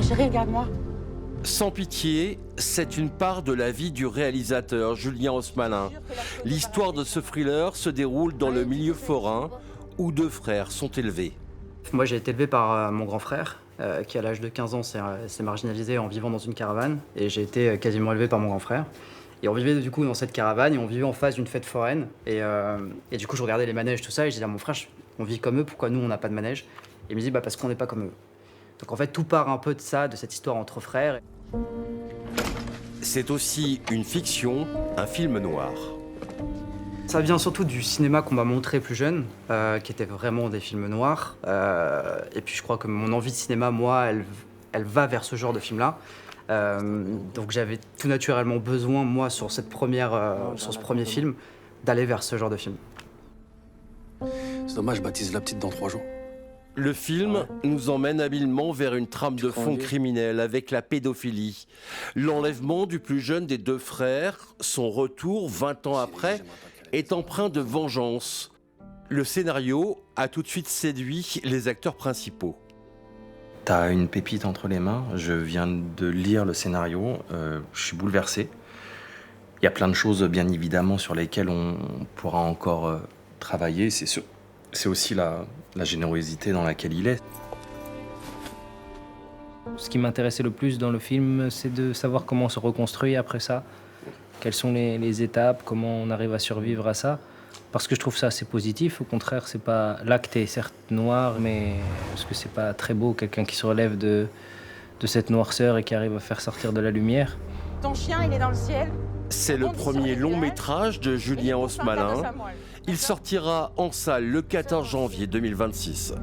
Chérie, regarde-moi. Sans pitié, c'est une part de la vie du réalisateur Julien Haussmann. L'histoire de ce thriller se déroule dans le milieu forain où deux frères sont élevés. Moi, j'ai été élevé par mon grand frère, qui à l'âge de 15 ans s'est marginalisé en vivant dans une caravane. Et j'ai été quasiment élevé par mon grand frère. Et on vivait du coup dans cette caravane et on vivait en face d'une fête foraine. Et du coup, je regardais les manèges, tout ça, et je disais à mon frère, on vit comme eux, pourquoi nous, on n'a pas de manège? Et il me dit, parce qu'on n'est pas comme eux. Donc en fait, tout part un peu de ça, de cette histoire entre frères. C'est aussi une fiction, un film noir. Ça vient surtout du cinéma qu'on m'a montré plus jeune, qui était vraiment des films noirs. Et puis je crois que mon envie de cinéma, moi, elle va vers ce genre de film-là. Donc j'avais tout naturellement besoin, moi, sur ce premier film, d'aller vers ce genre de film. C'est dommage, je baptise la petite dans 3 jours. Le film nous emmène habilement vers une trame de fond criminelle avec la pédophilie. L'enlèvement du plus jeune des deux frères, son retour 20 ans après, est empreint de vengeance. Le scénario a tout de suite séduit les acteurs principaux. T'as une pépite entre les mains, je viens de lire le scénario, je suis bouleversé. Il y a plein de choses, bien évidemment, sur lesquelles on pourra encore travailler. C'est aussi la générosité dans laquelle il est. Ce qui m'intéressait le plus dans le film, c'est de savoir comment on se reconstruit après ça. Quelles sont les étapes, comment on arrive à survivre à ça. Parce que je trouve ça assez positif. Au contraire, c'est pas l'acte est certes noir, mais parce que c'est pas très beau, quelqu'un qui se relève de cette noirceur et qui arrive à faire sortir de la lumière. Ton chien, il est dans le ciel. C'est le premier long métrage de Julien Haussmann. Il sortira en salle le 14 janvier 2026.